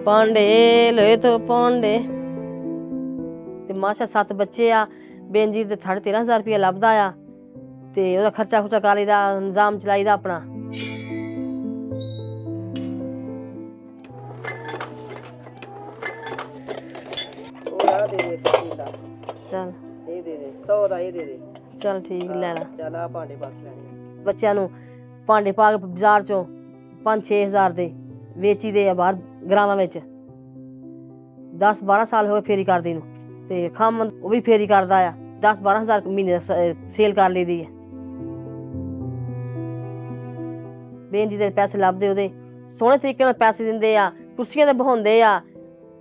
पांडे लोए तो पांडे ते माशा 7 बच्चे आ बेनजीर दे 13.5 रुपया लभदा आ ते ओहदा खर्चा खुर्चा कर लईदा इंतजाम चलाईदा अपना। चल ਇਹ ਦੇ ਦੇ 100 ਦਾ ਇਹ ਦੇ ਦੇ चल ठीक ले ला ਚੱਲ ਆ ਭਾਂਡੇ ਬਸ ਲੈਣੇ ਬੱਚਿਆਂ ਨੂੰ ਭਾਂਡੇ ਪਾ ਕੇ ਬਾਜ਼ਾਰ ਚੋਂ 5-6 ਹਜ਼ਾਰ ਦੇ ਵੇਚੀ ਦੇ ਆ ਬਾਹਰ ਗਰਾਵਾਂ ਵਿੱਚ 10-12 ਸਾਲ ਹੋ ਗਏ ਫੇਰੀ ਕਰਦੀ ਨੂੰ ਤੇ ਖੰਮ ਉਹ ਵੀ ਫੇਰੀ ਕਰਦਾ ਆ 10-12 ਹਜ਼ਾਰ ਮਹੀਨੇ ਦਾ ਸੇਲ ਕਰ ਲਈਦੀ ਹੈ। ਬੇਨ ਜੀ ਦੇ ਪੈਸੇ ਲੱਭਦੇ ਉਹਦੇ ਸੋਹਣੇ ਤਰੀਕੇ ਨਾਲ ਪੈਸੇ ਦਿੰਦੇ ਆ ਕੁਰਸੀਆਂ ਤੇ ਬਹਾਉਂਦੇ ਆ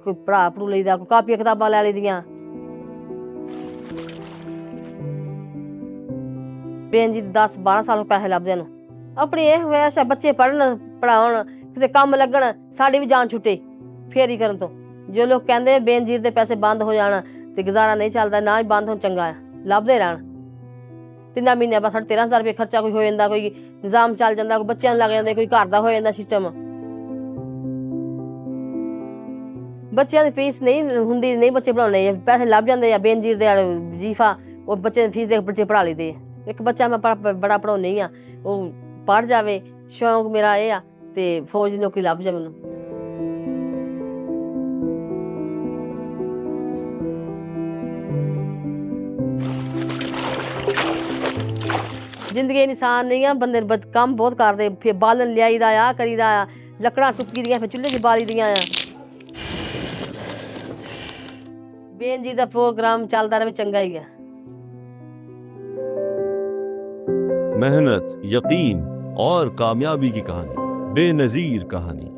ਕੋਈ ਭਰਾ ਭਰੂ ਲਈਦਾ ਕੋਈ ਕਾਪੀਆਂ ਕਿਤਾਬਾਂ ਲੈ ਲਈਦੀਆਂ। ਬੇਨ ਜੀ 10-12 ਸਾਲ ਪੈਸੇ ਲੱਭਦੇ ਨੂੰ ਆਪਣੀ ਇਹ ਵੈਸ ਬੱਚੇ ਪੜ੍ਹਨ ਪੜਾਉਣ ਕਿਤੇ ਕੰਮ ਲੱਗਣ ਸਾਡੀ ਵੀ ਜਾਨ ਛੁੱਟੇ ਫੇਰੀ ਕਰਨ ਤੋਂ। ਜੋ ਲੋਕ ਕਹਿੰਦੇ ਬੇਨਜੀਰ ਦੇ ਪੈਸੇ ਬੰਦ ਹੋ ਜਾਣ ਤੇ ਗੁਜ਼ਾਰਾ ਨਹੀਂ ਚੱਲਦਾ ਨਾ ਹੀ ਬੰਦ ਹੋਣ ਚੰਗਾ ਆ ਲੱਭਦੇ ਰਹਿਣ 3 ਮਹੀਨਿਆਂ ਬਾਅਦ 13,500 ਰੁਪਏ ਖਰਚਾ ਕੋਈ ਹੋ ਜਾਂਦਾ ਕੋਈ ਨਿਜ਼ਾਮ ਚੱਲ ਜਾਂਦਾ ਕੋਈ ਬੱਚਿਆਂ ਨੂੰ ਲੱਗ ਜਾਂਦੇ ਕੋਈ ਘਰ ਦਾ ਹੋ ਜਾਂਦਾ ਸਿਸਟਮ। ਬੱਚਿਆਂ ਦੀ ਫੀਸ ਨਹੀਂ ਹੁੰਦੀ ਨਹੀਂ ਬੱਚੇ ਪੜਾਉਣੇ ਪੈਸੇ ਲੱਭ ਜਾਂਦੇ ਆ ਬੇਨਜੀਰ ਦੇ ਵਜ਼ੀਫਾ ਉਹ ਬੱਚੇ ਦੀ ਫੀਸ ਦੇ ਬੱਚੇ ਪੜ੍ਹਾ ਲਈਦੇ। ਇੱਕ ਬੱਚਾ ਮੈਂ ਬੜਾ ਪੜਾਉਣੀ ਆ ਉਹ ਪੜ੍ਹ ਜਾਵੇ ਸ਼ੌਂਕ ਮੇਰਾ ਇਹ ਆ ਤੇ ਫੌਜ ਦੀ ਨੌਕਰੀ ਲੱਭ ਜਾਵੇ ਮੈਨੂੰ। ਜ਼ਿੰਦਗੀ ਇਨਸਾਨ ਨਹੀਂ ਆ ਬੰਦੇ ਕੰਮ ਬਹੁਤ ਕਰਦੇ ਫਿਰ ਬਾਲਣ ਲਿਆਈਦਾ ਆ ਕਰੀਦਾ ਆ ਲੱਕੜਾਂ ਟੁੱਕੀ ਦੀਆਂ ਫਿਰ ਚੁੱਲ੍ਹੇ 'ਚ ਬਾਲੀ ਦੀਆਂ ਆ। ਬੇਨ ਜੀ ਦਾ ਪ੍ਰੋਗਰਾਮ ਚੱਲਦਾ ਰਹੇ ਚੰਗਾ ਹੀ ਆ। मेहनत, यकीन और कामयाबी की कहानी, बेनज़ीर कहानी।